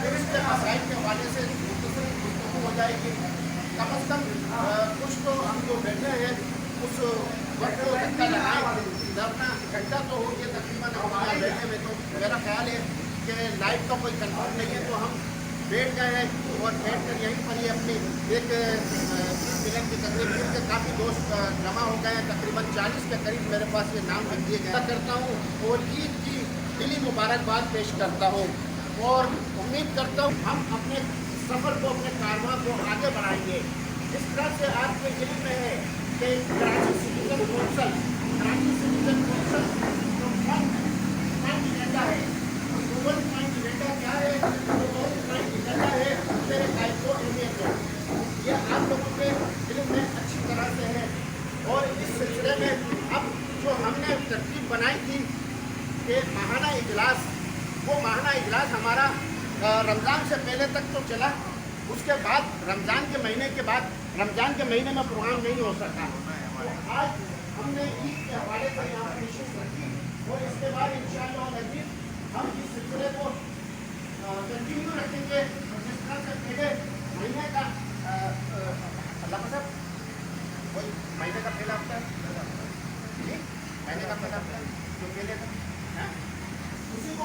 फिर इसके मसाइल के हवाले से मुख्तसर गुफ्तगू हो जाएगी। कम अज़ कम कुछ तो हम जो बैठे हैं उस वक्त को धक्का लगाएँ, धरना घंटा तो हो गया तकरीबन हमारे बैठे में, तो मेरा ख्याल है कि लाइट का कोई कंफर्म नहीं है, तो हम बैठ गए हैं और बैठ कर यहीं पर ही अपनी एक मिनट की तकरीब के काफ़ी दोस्त जमा हो गए हैं, तकरीबन 40 के करीब मेरे पास ये नाम लिख दिए गए करता हूँ और ईद की दिली मुबारकबाद पेश करता हूँ और उम्मीद करता हूँ हम अपने सफ़र को, अपने कारवां को आगे बढ़ाएंगे। इस तरह से आपके इल्म में है कि कराची सिटीजन कौंसल जो पॉइंट एजेंडा है, गूगल पॉइंट एजेंडा क्या है, वो पॉइंट एजेंडा है मेरे कायद को अहमियत है, ये आप लोगों के इल्म में अच्छी तरह से है। और इस सिलसिले में अब जो हमने तरतीब बनाई थी कि माहाना इजलास, वो माहाना इजलास हमारा रमज़ान से पहले तक तो चला, उसके बाद रमज़ान के महीने के बाद रमज़ान के महीने में प्रोग्राम नहीं हो सका। तो आज हमने ईद के हवाले से यहाँ पर निश्चित रखी और इसके बाद इंशाअल्लाह अज़ीज़ हम इस सिलसिले को कंटिन्यू रखेंगे। जिस तरह से पहले महीने का अल्लाह साहब वही महीने का पहला हफ्ता जी, महीने का पहला हफ्ता जो पहले था उसी को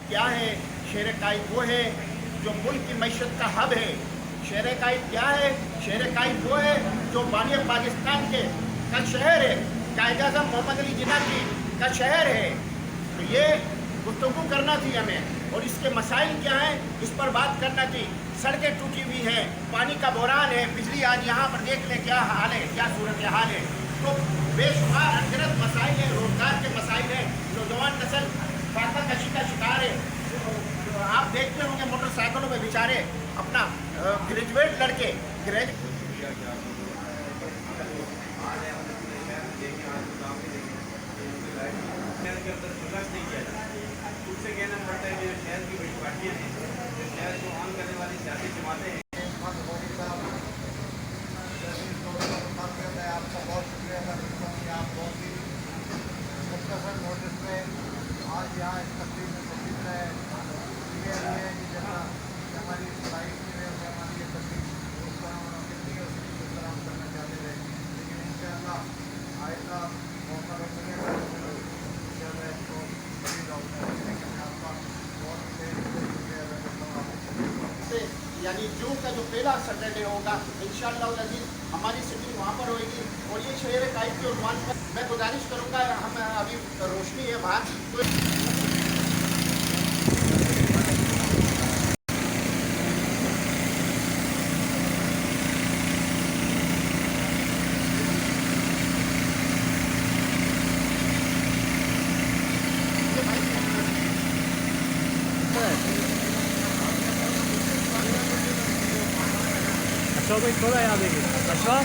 क्या है? शहर कायद वो है जो मुल्क की मैशत का हब है। शहर कायद क्या है? शहर कायद वो है जो बानी पाकिस्तान के का शहर है, कायद आज़म मोहम्मद अली जिन्ना की का शहर है। तो ये गुफ्तगू करना थी हमें और इसके मसाइल क्या हैं इस पर बात करना थी। सड़कें टूटी हुई हैं, पानी का बहरान है, बिजली आज यहाँ पर देख लें क्या हाल है, क्या सूरत हाल है। तो बेशुमार अनगिनत मसाइल हैं, रोज़गार के मसाइल हैं, नौजवान नस्ल फाका कशी का शिकार है। तो आप देखते होंगे मोटरसाइकिलों में बेचारे अपना ग्रेजुएट लड़के के अंदर प्रकाश नहीं किया जाता। उससे कहना पड़ता है कि जो शहर की बड़ी पार्टियाँ हैं, जो शहर को ऑन करने वाली सियासी जमातें हैं। आपका बहुत शुक्रिया अदा करता हूँ कि आप बहुत ही मुख्तसर नोटिस में आज यहाँ इस तकरीब में तस्वीर है। ये है कि जैसा हमारी फ्लाइट में हमारी ये तकरीब उस तरह कितनी है उस तरह हम करना चाहते थे, लेकिन इंशाअल्लाह आएगा मौका मिलेगा यानी जून का जो पहला सैटरडे होगा इंशाअल्लाह अज़ीज़ हमारी सिटिंग वहाँ पर होगी। और ये शहर कायद के उन्वान पर मैं गुजारिश करूँगा, हम अभी रोशनी है बाहर तो अच्छा भाई थोड़ा यहाँ देखिए। अच्छा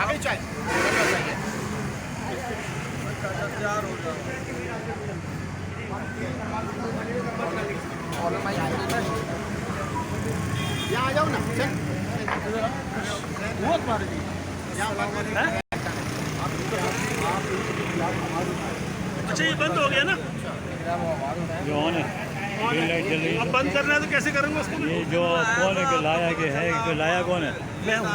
आगे चाहिए यहाँ आ जाओ ना, चल बहुत मारे यहाँ अच्छा, ये बंद हो गया ना? जो ऑन है ग्रीन लाइट जल रही अब है। बंद करना है तो कैसे करूँगा उसको मैं? ये जो कौन है कि लाया कि है कि लाया कौन है? मैं हूँ।